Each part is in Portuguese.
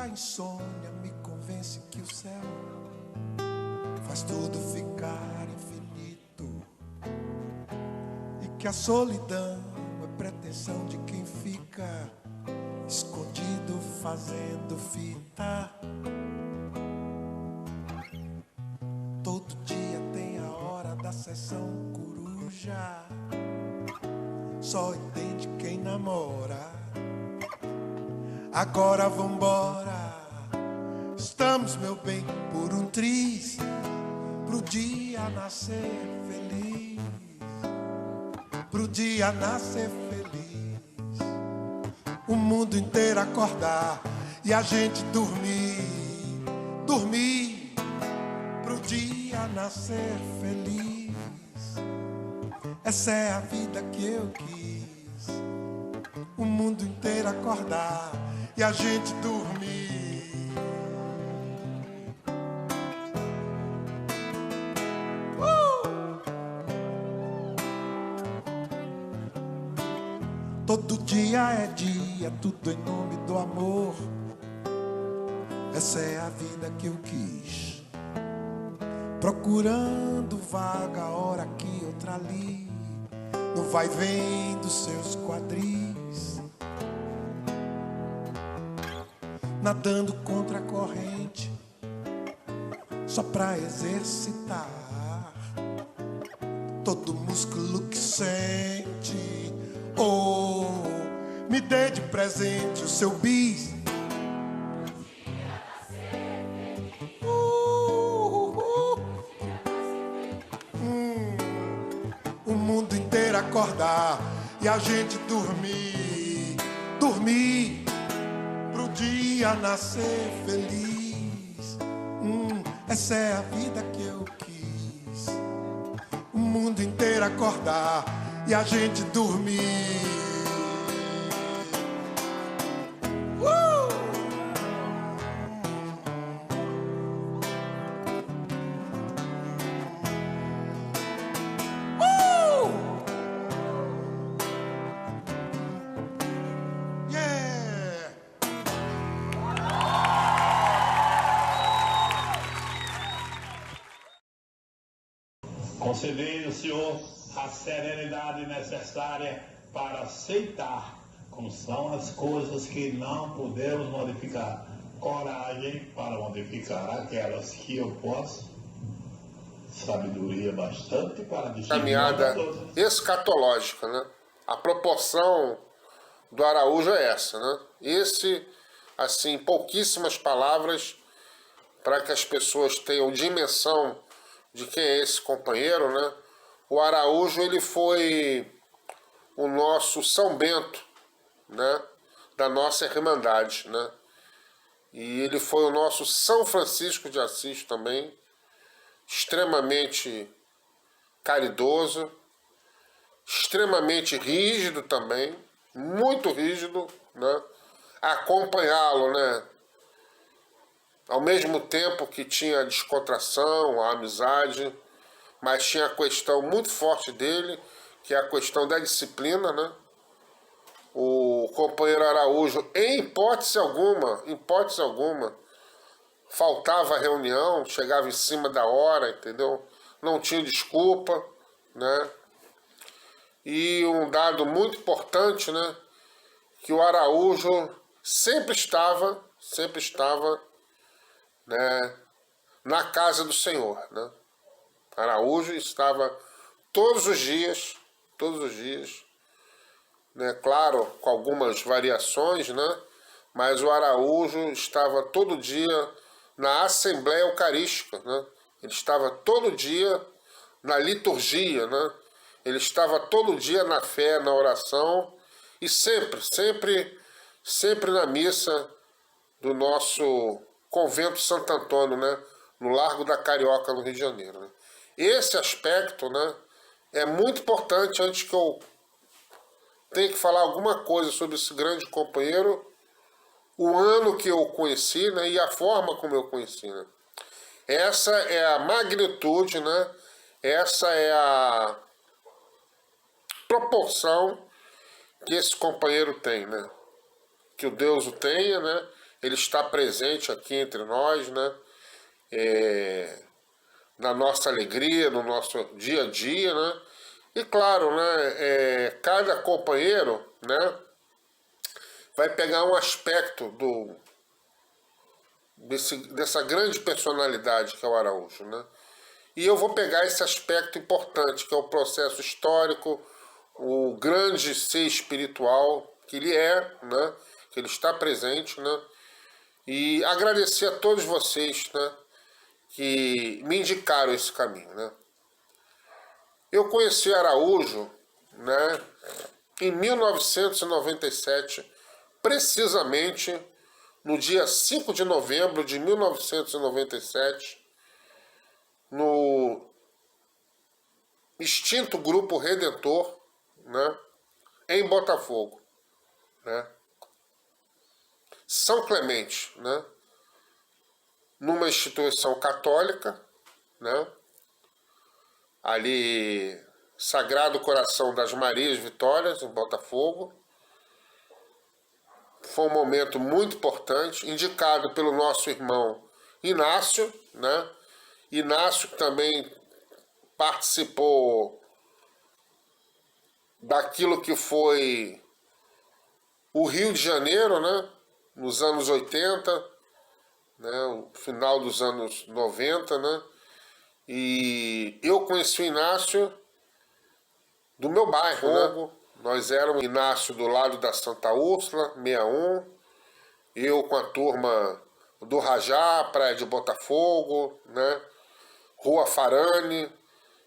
a insônia me convence que o céu faz tudo ficar infinito e que a solidão é pretensão de quem fica escondido fazendo fita. Todo dia tem a hora da sessão coruja, só entende quem namora. Agora vambora, estamos, meu bem, por um triz, pro dia nascer feliz, pro dia nascer feliz, o mundo inteiro acordar e a gente dormir, dormir, pro dia nascer feliz. Essa é a vida que eu quis, o mundo inteiro acordar e a gente dormir. Todo dia é dia, tudo em nome do amor. Essa é a vida que eu quis, procurando vaga, hora aqui, outra ali, no vai vem dos seus quadris, nadando contra a corrente, só pra exercitar todo músculo que sente. Oh, me dê de presente o seu bis. O mundo inteiro acordar e a gente dormir, dormir, pro dia nascer feliz. Essa é a vida que eu quis, o mundo inteiro acordar e a gente dormir. Yeah! Concedei ao Senhor a serenidade necessária para aceitar como são as coisas que não podemos modificar, coragem para modificar aquelas que eu posso, sabedoria bastante para distinguir caminhada escatológica, né? A proporção do Araújo é essa, né? Esse, assim, pouquíssimas palavras para que as pessoas tenham dimensão de quem é esse companheiro, né? O Araújo, ele foi o nosso São Bento, né? Da nossa Irmandade, né? E ele foi o nosso São Francisco de Assis também, extremamente caridoso, extremamente rígido também, muito rígido, né? Acompanhá-lo, né? Ao mesmo tempo que tinha a descontração, a amizade, mas tinha a questão muito forte dele, que é a questão da disciplina, né? O companheiro Araújo, em hipótese alguma, faltava a reunião, chegava em cima da hora, entendeu? Não tinha desculpa, né? E um dado muito importante, né? Que o Araújo sempre estava, né, na casa do Senhor, né? Araújo estava todos os dias, né? Claro, com algumas variações, né? Mas o Araújo estava todo dia na Assembleia Eucarística, né? Ele estava todo dia na liturgia, né? Ele estava todo dia na fé, na oração e sempre na missa do nosso Convento Santo Antônio, né? No Largo da Carioca, no Rio de Janeiro, né? Esse aspecto, né, é muito importante. Antes que eu tenha que falar alguma coisa sobre esse grande companheiro, o ano que eu o conheci, né, e a forma como eu o conheci, né? Essa é a magnitude, né? Essa é a proporção que esse companheiro tem, né? Que o Deus o tenha, né? ele está presente aqui entre nós, né? Na nossa alegria, no nosso dia a dia, né? E claro, né? Cada companheiro, né? Vai pegar um aspecto dessa grande personalidade que é o Araújo, né? E eu vou pegar esse aspecto importante, que é o processo histórico, o grande ser espiritual que ele é, né? Que ele está presente, né? E agradecer a todos vocês, né? Que me indicaram esse caminho, né? Eu conheci Araújo, né? Em 1997, precisamente no dia 5 de novembro de 1997, no extinto Grupo Redentor, né, em Botafogo, né, São Clemente, né, numa instituição católica, né, ali Sagrado Coração das Marias Vitórias, em Botafogo. Foi um momento muito importante, indicado pelo nosso irmão Inácio, né? Inácio também participou daquilo que foi o Rio de Janeiro, né? Nos anos 80, né? O final dos anos 90, né? E eu conheci o Inácio do meu bairro, né? Nós éramos Inácio do lado da Santa Úrsula, 61, eu com a turma do Rajá, Praia de Botafogo, né? Rua Farane,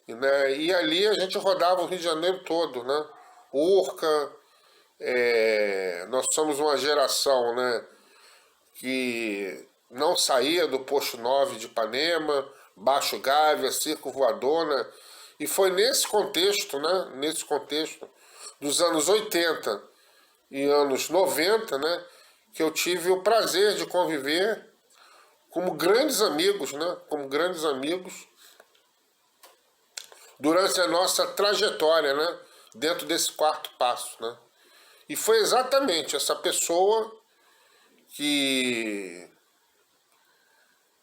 né? E ali a gente rodava o Rio de Janeiro todo, né? Urca, nós somos uma geração, né? Que não saía do Posto 9 de Ipanema, Baixo Gávea, Circo Voador, né? E foi nesse contexto, né? Nesse contexto dos anos 80 e anos 90, né, que eu tive o prazer de conviver como grandes amigos, né, como grandes amigos durante a nossa trajetória, né, dentro desse quarto passo, né. E foi exatamente essa pessoa que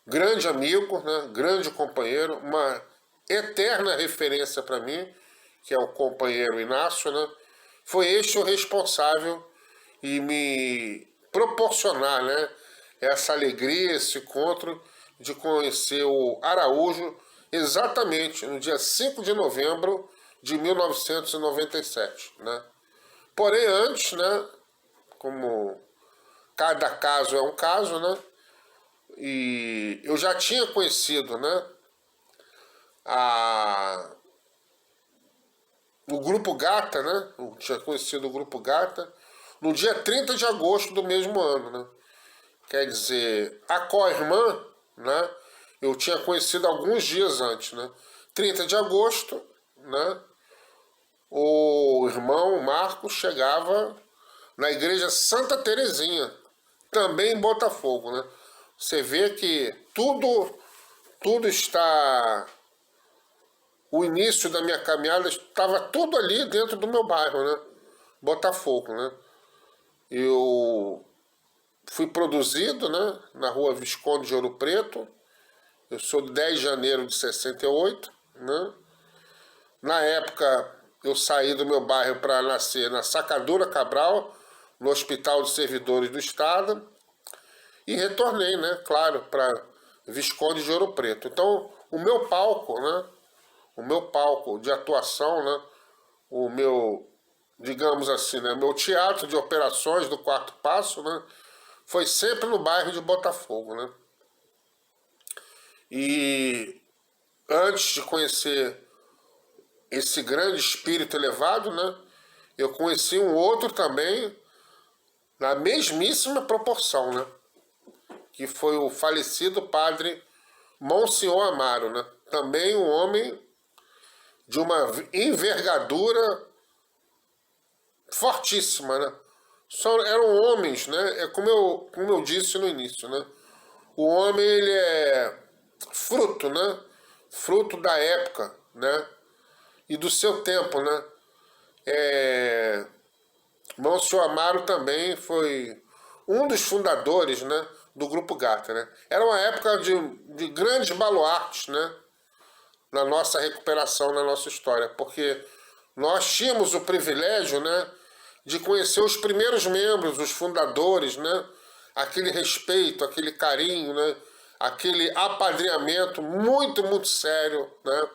grande amigo, né, grande companheiro, uma eterna referência para mim, que é o companheiro Inácio, né, foi este o responsável em me proporcionar, né, essa alegria, esse encontro de conhecer o Araújo exatamente no dia 5 de novembro de 1997. Né? Porém, antes, né, como cada caso é um caso, né, e eu já tinha conhecido, né, o Grupo Gata, né? Eu tinha conhecido o Grupo Gata no dia 30 de agosto do mesmo ano, né? Quer dizer, a co-irmã, né? Eu tinha conhecido alguns dias antes, né? 30 de agosto, né? O irmão Marcos chegava na igreja Santa Terezinha, também em Botafogo, né? Você vê que tudo está... O início da minha caminhada estava tudo ali dentro do meu bairro, né? Botafogo, né? Eu fui produzido, né, na rua Visconde de Ouro Preto. Eu sou de 10 de janeiro de 68, né? Na época, eu saí do meu bairro para nascer na Sacadura Cabral, no Hospital de Servidores do Estado, e retornei, né, claro, para Visconde de Ouro Preto. Então, o meu palco, né? O meu palco de atuação, né? O meu, digamos assim, né? Meu teatro de operações do quarto passo, né? Foi sempre no bairro de Botafogo, né? E antes de conhecer esse grande espírito elevado, né? Eu conheci um outro também na mesmíssima proporção, né? Que foi o falecido padre Monsenhor Amaro, né? Também um homem de uma envergadura fortíssima, né? Eram homens, né? É como eu disse no início, né? O homem, ele é fruto, né? Fruto da época, né? E do seu tempo, né? Monsenhor Amaro também foi um dos fundadores, né, do Grupo Gata, né? Era uma época de grandes baluartes, né, na nossa recuperação, na nossa história, porque nós tínhamos o privilégio, né, de conhecer os primeiros membros, os fundadores, né, aquele respeito, aquele carinho, né, aquele apadrinhamento muito, muito sério, né,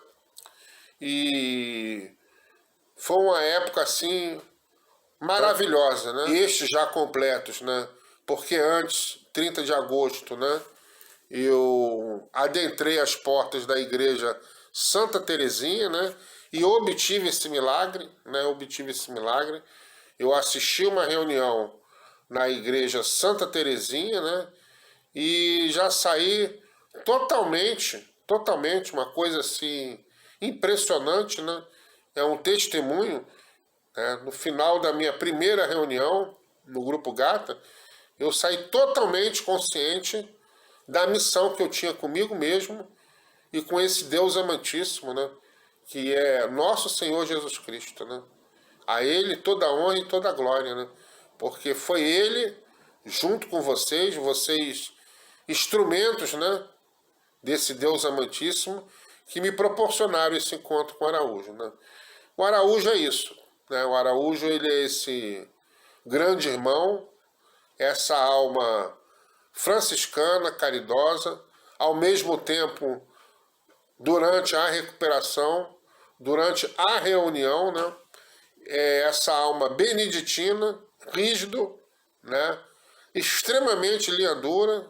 e foi uma época, assim, maravilhosa, né, e estes já completos, né, porque antes, 30 de agosto, né, eu adentrei as portas da igreja Santa Teresinha, né, e obtive esse milagre, né, Eu assisti uma reunião na igreja Santa Teresinha, né, e já saí totalmente, uma coisa assim impressionante, né, é um testemunho, né, no final da minha primeira reunião no Grupo Gata, eu saí totalmente consciente da missão que eu tinha comigo mesmo e com esse Deus amantíssimo, né, que é nosso Senhor Jesus Cristo, né? A Ele toda a honra e toda a glória, né? Porque foi Ele, junto com vocês, instrumentos, né, desse Deus amantíssimo, que me proporcionaram esse encontro com o Araújo, né? O Araújo é isso, né? O Araújo, ele é esse grande irmão, essa alma franciscana, caridosa, ao mesmo tempo, durante a recuperação, durante a reunião, né, essa alma beneditina, rígido, né, extremamente linha dura,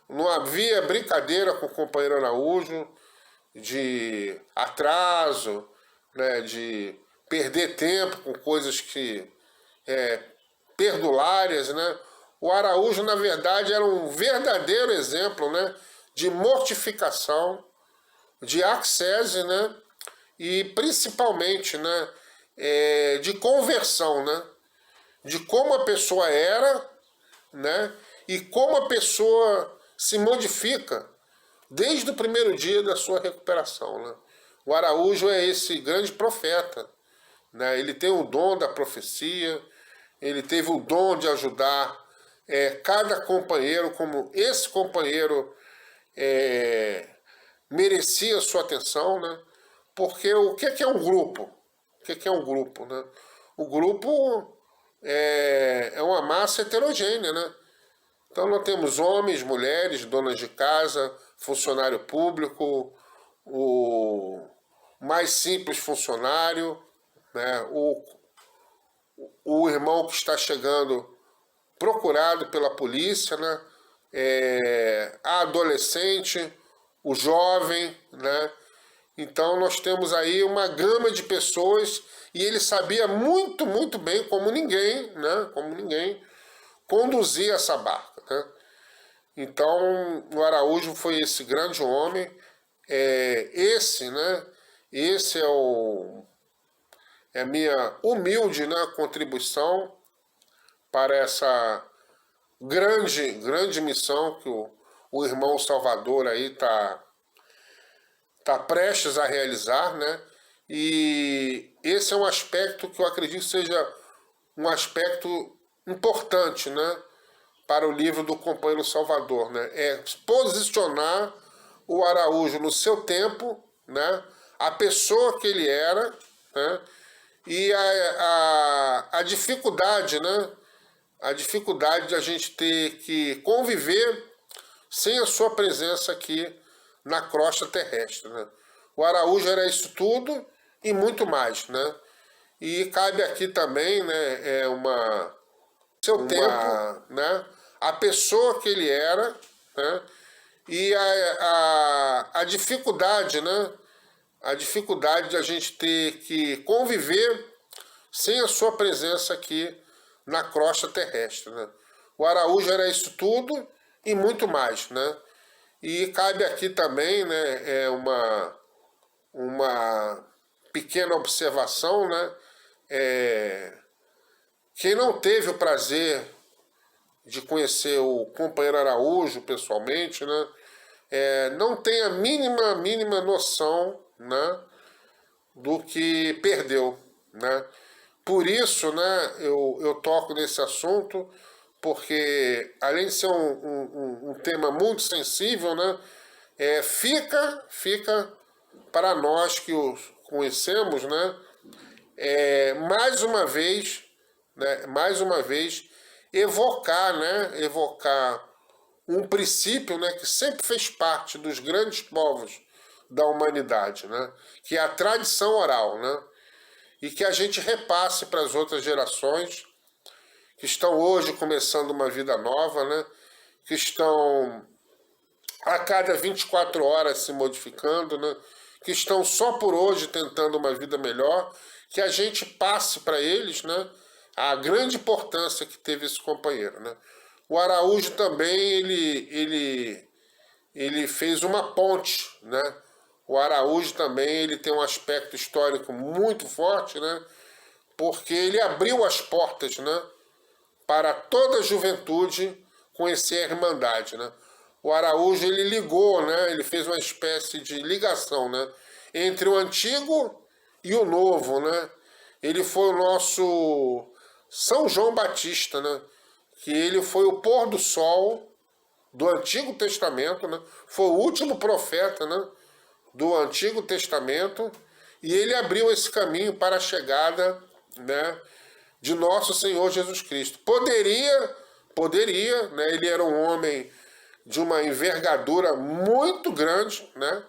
não havia brincadeira com o companheiro Araújo, de atraso, né, de perder tempo com coisas que perdulárias, né. O Araújo, na verdade, era um verdadeiro exemplo, né, de mortificação, de ascese, né, e principalmente, né, de conversão, né, de como a pessoa era, né, e como a pessoa se modifica desde o primeiro dia da sua recuperação, né. O Araújo é esse grande profeta, né, ele tem o dom da profecia, ele teve o dom de ajudar cada companheiro, como esse companheiro merecia sua atenção, né? Porque o que é um grupo? O que é um grupo, né? O grupo é uma massa heterogênea, né? Então nós temos homens, mulheres, donas de casa, funcionário público, o mais simples funcionário, né? O irmão que está chegando procurado pela polícia, né? A adolescente, o jovem, né? Então nós temos aí uma gama de pessoas e ele sabia muito, muito bem, como ninguém, né? Como ninguém, conduzir essa barca, né? Então o Araújo foi esse grande homem, né? Esse é a minha humilde, né, contribuição para essa grande missão que o irmão Salvador aí tá prestes a realizar, né? E esse é um aspecto que eu acredito seja um aspecto importante, né, para o livro do companheiro Salvador, né? É posicionar o Araújo no seu tempo, né? A pessoa que ele era, né? E a dificuldade, né? A dificuldade de a gente ter que conviver sem a sua presença aqui na crosta terrestre, né? O Araújo era isso tudo e muito mais, né? E cabe aqui também, né, seu tempo, né? A pessoa que ele era, né? E a dificuldade, né? A dificuldade de a gente ter que conviver sem a sua presença aqui na crosta terrestre, né? O Araújo era isso tudo e muito mais, né? E cabe aqui também, né, uma pequena observação, né? Quem não teve o prazer de conhecer o companheiro Araújo pessoalmente, né, não tem a mínima noção, né, do que perdeu, né? Por isso, né, eu toco nesse assunto, porque além de ser um tema muito sensível, né, fica para nós que o conhecemos, né, mais uma vez, evocar um princípio, né, que sempre fez parte dos grandes povos da humanidade, né, que é a tradição oral, né, e que a gente repasse para as outras gerações que estão hoje começando uma vida nova, né, que estão a cada 24 horas se modificando, né, que estão só por hoje tentando uma vida melhor, que a gente passe para eles, né, a grande importância que teve esse companheiro, né. O Araújo também, ele fez uma ponte, né. O Araújo também, ele tem um aspecto histórico muito forte, né, porque ele abriu as portas, né, para toda a juventude conhecer a Irmandade, né. O Araújo, ele ligou, né, ele fez uma espécie de ligação, né, entre o antigo e o novo, né. Ele foi o nosso São João Batista, né, que ele foi o pôr do sol do Antigo Testamento, né, foi o último profeta, né, do Antigo Testamento, e ele abriu esse caminho para a chegada, né, de nosso Senhor Jesus Cristo. Poderia, né, ele era um homem de uma envergadura muito grande, né,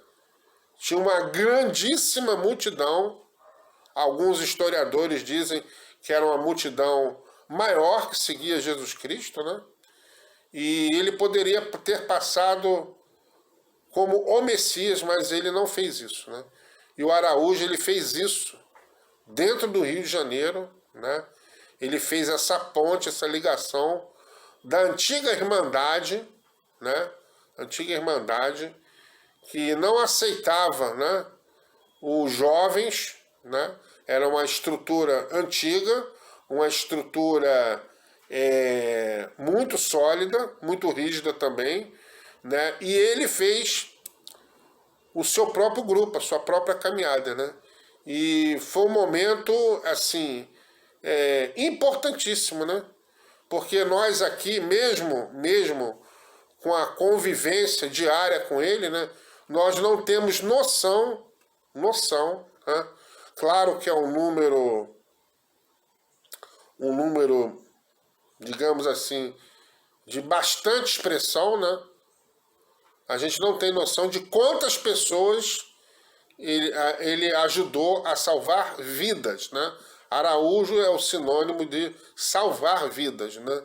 tinha uma grandíssima multidão. Alguns historiadores dizem que era uma multidão maior que seguia Jesus Cristo, né, e ele poderia ter passado como o Messias, mas ele não fez isso, né? E o Araújo, ele fez isso dentro do Rio de Janeiro, né? Ele fez essa ponte, essa ligação da antiga Irmandade, né? Antiga Irmandade, que não aceitava, né, os jovens, né? Era uma estrutura antiga, uma estrutura muito sólida, muito rígida também, né? E ele fez o seu próprio grupo, a sua própria caminhada, né? E foi um momento, assim, importantíssimo, né? Porque nós aqui, mesmo com a convivência diária com ele, né, nós não temos noção, né? Claro que é um número, digamos assim, de bastante expressão, né? A gente não tem noção de quantas pessoas ele ajudou a salvar vidas, né? Araújo é o sinônimo de salvar vidas, né?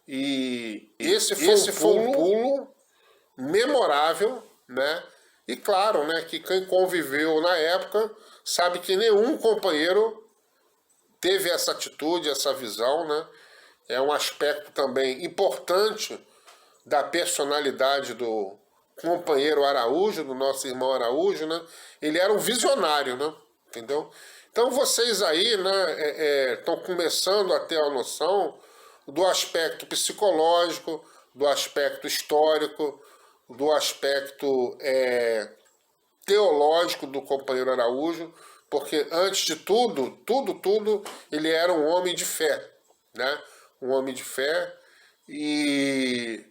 E esse foi um pulo memorável, né? E claro, né, que quem conviveu na época sabe que nenhum companheiro teve essa atitude, essa visão, né? É um aspecto também importante da personalidade do companheiro Araújo, do nosso irmão Araújo, né? Ele era um visionário, né? Entendeu? Então vocês aí, né, estão começando a ter a noção do aspecto psicológico, do aspecto histórico, do aspecto teológico do companheiro Araújo, porque antes de tudo, ele era um homem de fé, né? Um homem de fé, e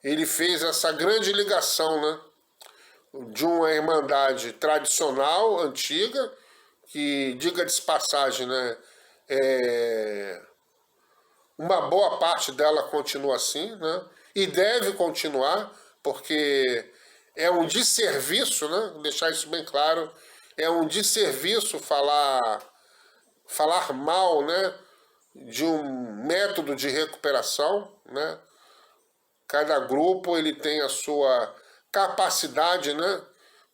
ele fez essa grande ligação, né, de uma irmandade tradicional, antiga, que, diga-se passagem, né, uma boa parte dela continua assim, né, e deve continuar, porque é um desserviço, né, deixar isso bem claro, é um desserviço falar mal, né, de um método de recuperação, né. Cada grupo ele tem a sua capacidade, né,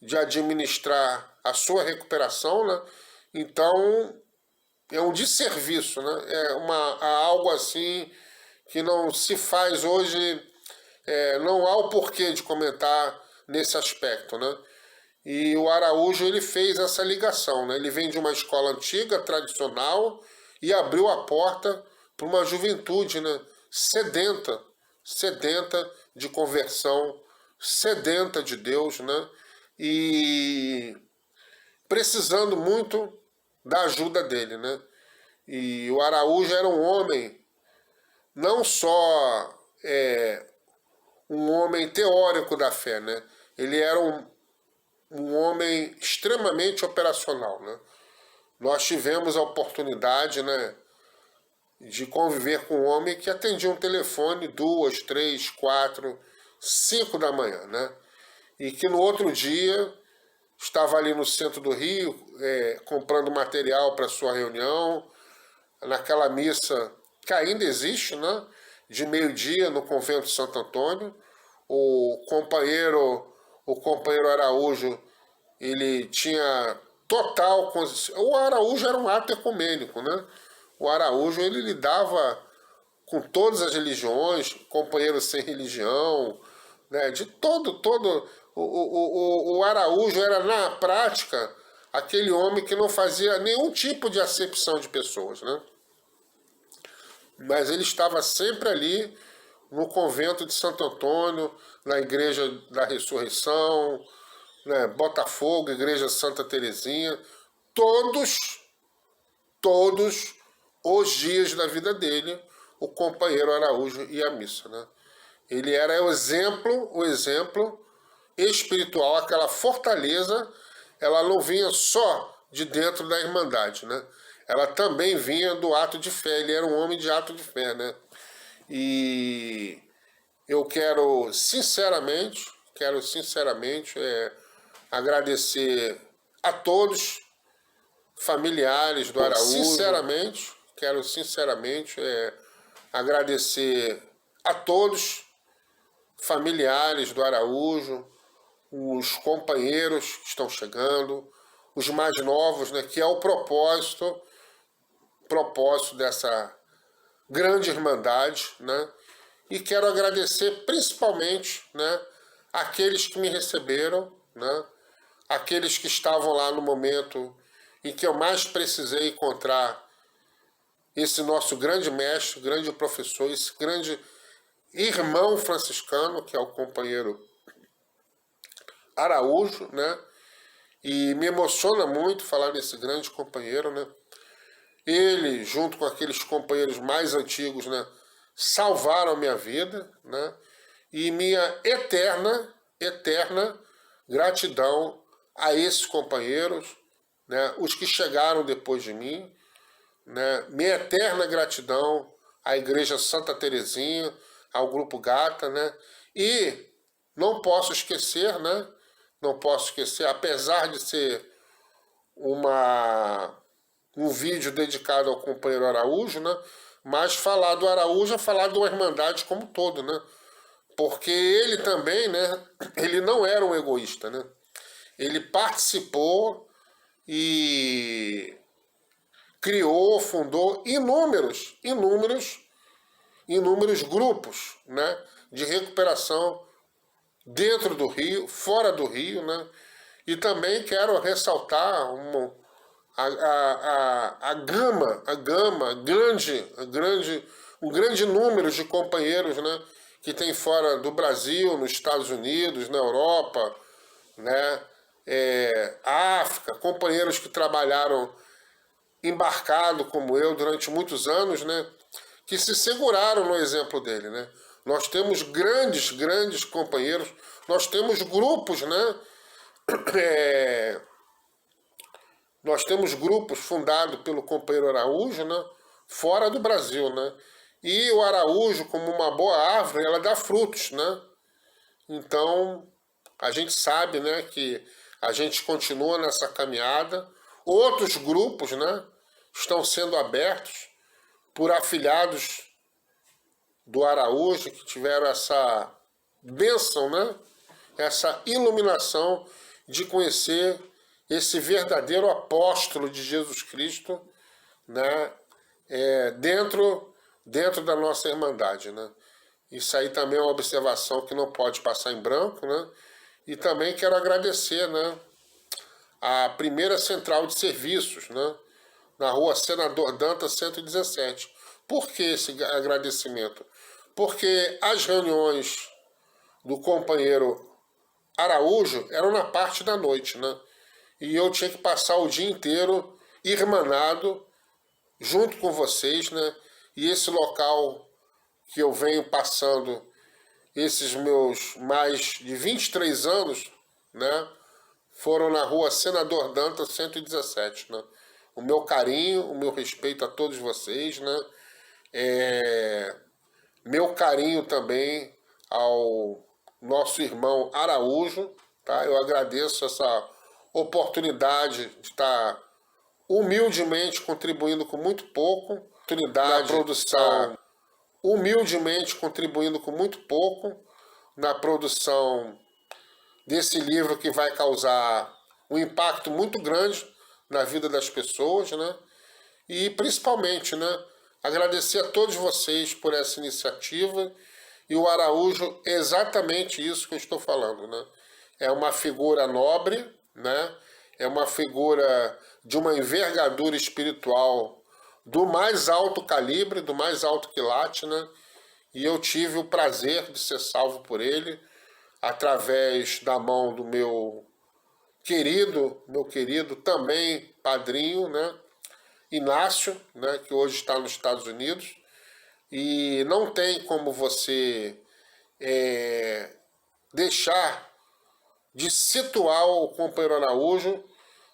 de administrar a sua recuperação, né. Então é um desserviço, né. Algo assim que não se faz hoje, não há o porquê de comentar nesse aspecto, né. E o Araújo, ele fez essa ligação, né. Ele vem de uma escola antiga, tradicional, e abriu a porta para uma juventude, né, sedenta de conversão, sedenta de Deus, né, e precisando muito da ajuda dele, né. E o Araújo era um homem não só um homem teórico da fé, né? Ele era um homem extremamente operacional, né? Nós tivemos a oportunidade, né, de conviver com um homem que atendia um telefone 2, 3, 4, 5 da manhã, né? E que no outro dia estava ali no centro do Rio, comprando material para sua reunião, naquela missa que ainda existe, né? De meio-dia no convento de Santo Antônio. O companheiro Araújo, ele tinha total... O Araújo era um ato ecumênico, né? O Araújo, ele lidava com todas as religiões, companheiro sem religião, né? De todo... O Araújo era, na prática, aquele homem que não fazia nenhum tipo de acepção de pessoas, né? Mas ele estava sempre ali no convento de Santo Antônio, na Igreja da Ressurreição, né, Botafogo, Igreja Santa Terezinha, todos os dias da vida dele, o companheiro Araújo ia à missa, né? Ele era o exemplo espiritual, aquela fortaleza, ela não vinha só de dentro da Irmandade, né? Ela também vinha do ato de fé, ele era um homem de ato de fé, né? E eu quero sinceramente agradecer a todos familiares do Araújo. Quero sinceramente agradecer a todos familiares do Araújo, os companheiros que estão chegando, os mais novos, né, que é o propósito dessa grande irmandade, né? E quero agradecer principalmente, né, aqueles que me receberam, né, aqueles que estavam lá no momento em que eu mais precisei encontrar esse nosso grande mestre, grande professor, esse grande irmão franciscano, que é o companheiro Araújo, né? E me emociona muito falar desse grande companheiro, né? Ele, junto com aqueles companheiros mais antigos, né, salvaram a minha vida, né? E minha eterna gratidão a esses companheiros, né, os que chegaram depois de mim, né? Minha eterna gratidão à Igreja Santa Terezinha, ao Grupo Gata, né? E não posso esquecer, né? Apesar de ser um vídeo dedicado ao companheiro Araújo, né? Mas falar do Araújo é falar de uma irmandade como um todo, né? Porque ele também, né? Ele não era um egoísta, né? Ele participou e fundou inúmeros grupos, né, de recuperação dentro do Rio, fora do Rio, né? E também quero ressaltar um grande número de companheiros, né, que tem fora do Brasil, nos Estados Unidos, na Europa, né, África, companheiros que trabalharam embarcado como eu durante muitos anos, né, que se seguraram no exemplo dele, né? Nós temos grandes companheiros, nós temos grupos, né? Nós temos grupos fundados pelo companheiro Araújo, né, fora do Brasil, né? E o Araújo, como uma boa árvore, ela dá frutos, né? Então, a gente sabe, né, que a gente continua nessa caminhada. Outros grupos, né, estão sendo abertos por afilhados do Araújo, que tiveram essa bênção, né, essa iluminação de conhecer esse verdadeiro apóstolo de Jesus Cristo, né, dentro da nossa Irmandade, né? Isso aí também é uma observação que não pode passar em branco, né? E também quero agradecer, né, a primeira central de serviços, né, na rua Senador Dantas 117. Por que esse agradecimento? Porque as reuniões do companheiro Araújo eram na parte da noite, né? E eu tinha que passar o dia inteiro irmanado junto com vocês, né? E esse local que eu venho passando esses meus mais de 23 anos, né, foram na rua Senador Dantas 117, né? O meu carinho, o meu respeito a todos vocês, né? Meu carinho também ao nosso irmão Araújo, tá? Eu agradeço essa oportunidade de estar humildemente contribuindo com muito pouco, na produção, humildemente contribuindo com muito pouco na produção desse livro que vai causar um impacto muito grande na vida das pessoas, né? E principalmente, né, agradecer a todos vocês por essa iniciativa. E o Araújo é exatamente isso que eu estou falando, né? É uma figura nobre, né? É uma figura de uma envergadura espiritual do mais alto calibre, do mais alto quilate, né? E eu tive o prazer de ser salvo por ele através da mão do meu querido também padrinho, né? Inácio, né? Que hoje está nos Estados Unidos. E não tem como você deixar de situar o companheiro Araújo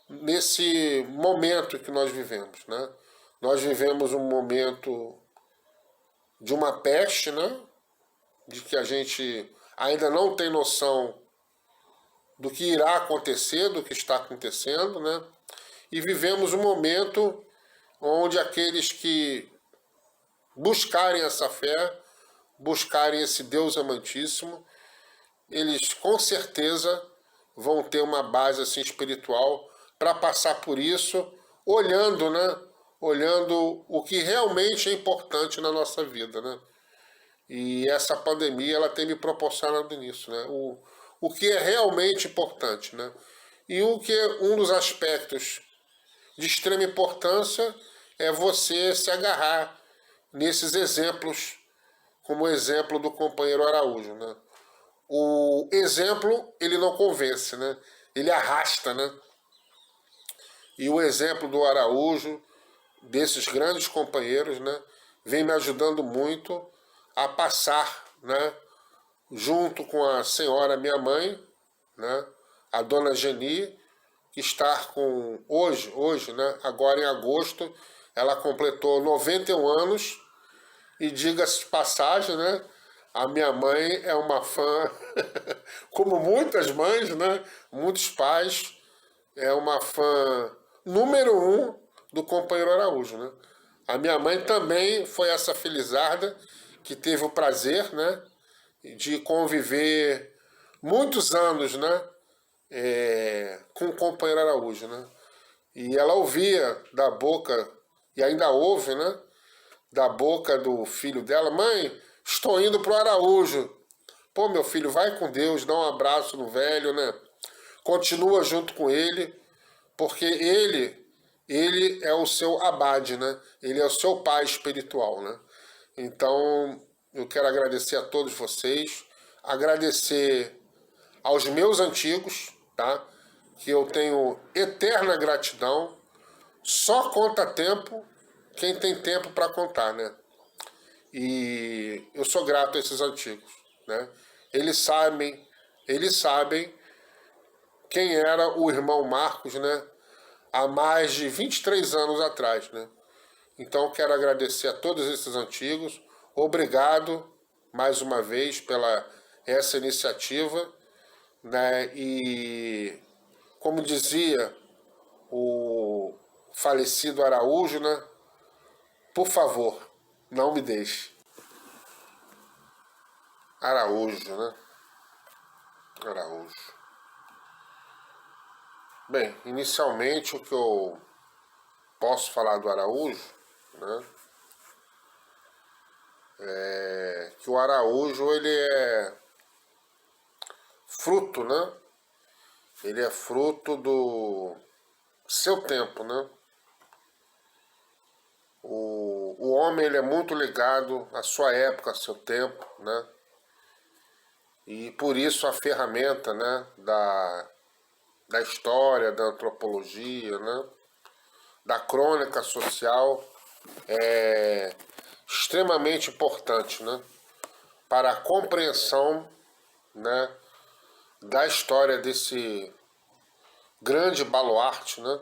nesse momento que nós vivemos, né? Nós vivemos um momento de uma peste, né? De que a gente ainda não tem noção do que irá acontecer, do que está acontecendo, né? E vivemos um momento onde aqueles que buscarem essa fé, buscarem esse Deus amantíssimo, eles com certeza vão ter uma base assim espiritual para passar por isso, olhando, né? Olhando o que realmente é importante na nossa vida, né? E essa pandemia, ela tem me proporcionado isso, né? O que é realmente importante, né? E o que é um dos aspectos de extrema importância é você se agarrar nesses exemplos, como o exemplo do companheiro Araújo, né? O exemplo, ele não convence, né? Ele arrasta, né? E o exemplo do Araújo, desses grandes companheiros, né, vem me ajudando muito a passar, né, junto com a senhora minha mãe, né, a dona Geni, que está com hoje, né, agora em agosto, ela completou 91 anos, e diga-se de passagem, né, a minha mãe é uma fã, como muitas mães, né, muitos pais, é uma fã número 1 do companheiro Araújo, né? A minha mãe também foi essa felizarda que teve o prazer, né, de conviver muitos anos, né, com o companheiro Araújo, né? E ela ouvia da boca, e ainda ouve, né, da boca do filho dela: mãe, estou indo pro Araújo. Pô, meu filho, vai com Deus, dá um abraço no velho, né? Continua junto com ele, porque ele é o seu abade, né? Ele é o seu pai espiritual, né? Então, eu quero agradecer a todos vocês, agradecer aos meus antigos, tá? Que eu tenho eterna gratidão. Só conta tempo quem tem tempo para contar, né? E eu sou grato a esses antigos, né? Eles sabem quem era o irmão Marcos, né? Há mais de 23 anos atrás, né? Então, quero agradecer a todos esses antigos. Obrigado, mais uma vez, pela essa iniciativa, né? E, como dizia o falecido Araújo, né? Por favor, não me deixe. Araújo, né? Araújo. Bem, inicialmente o que eu posso falar do Araújo, né, é que o Araújo, ele é fruto, né? Ele é fruto do seu tempo, né? O homem, ele é muito ligado à sua época, ao seu tempo, né? E por isso a ferramenta, né, da história, da antropologia, né, da crônica social, extremamente importante, né, para a compreensão, né, da história desse grande baluarte, né,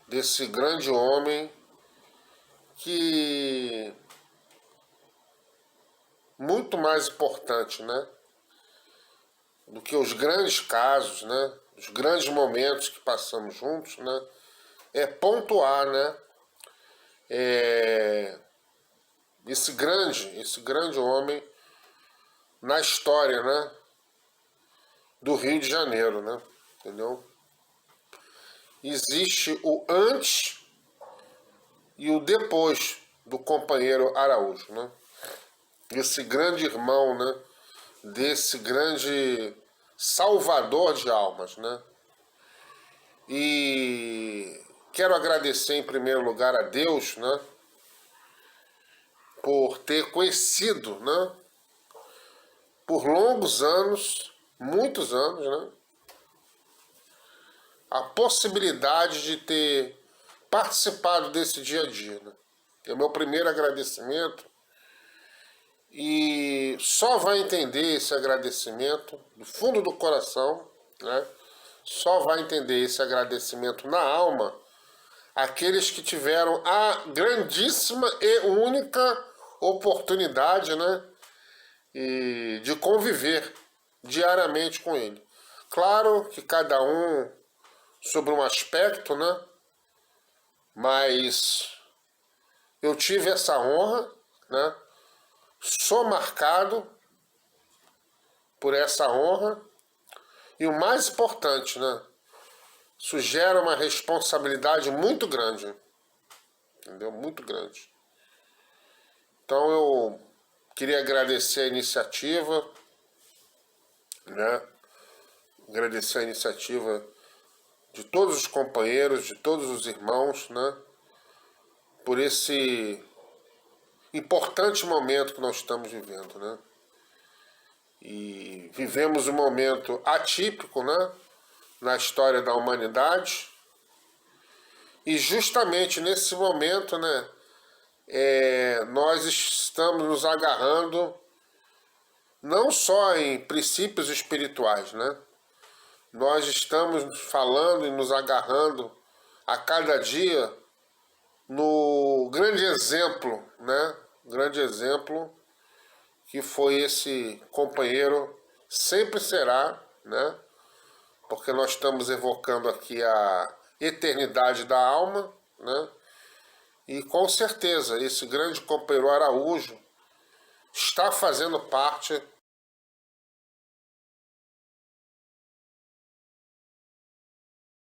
desse grande homem que muito mais importante, né, do que os grandes casos, né, os grandes momentos que passamos juntos, né, é pontuar, né, esse grande homem na história, né, do Rio de Janeiro, né, entendeu? Existe o antes e o depois do companheiro Araújo, né? Esse grande irmão, né? Desse grande salvador de almas, né? E quero agradecer em primeiro lugar a Deus, né? Por ter conhecido, né? Por longos anos, muitos anos, né? A possibilidade de ter participado desse dia a dia, né? É o meu primeiro agradecimento e só vai entender esse agradecimento do fundo do coração, né? Só vai entender esse agradecimento na alma aqueles que tiveram a grandíssima e única oportunidade, né, e de conviver diariamente com ele. Claro que cada um sobre um aspecto, né, mas eu tive essa honra, né, sou marcado por essa honra e o mais importante, né, isso gera uma responsabilidade muito grande, entendeu? Muito grande. Então eu queria agradecer a iniciativa, né? Agradecer a iniciativa de todos os companheiros, de todos os irmãos, né? Por esse importante momento que nós estamos vivendo, né? E vivemos um momento atípico, né? Na história da humanidade. E justamente nesse momento, né? Nós estamos nos agarrando não só em princípios espirituais, né? Nós estamos falando e nos agarrando a cada dia no grande exemplo, né? Grande exemplo que foi esse companheiro, sempre será, né? Porque nós estamos evocando aqui a eternidade da alma, né? E com certeza esse grande companheiro Araújo está fazendo parte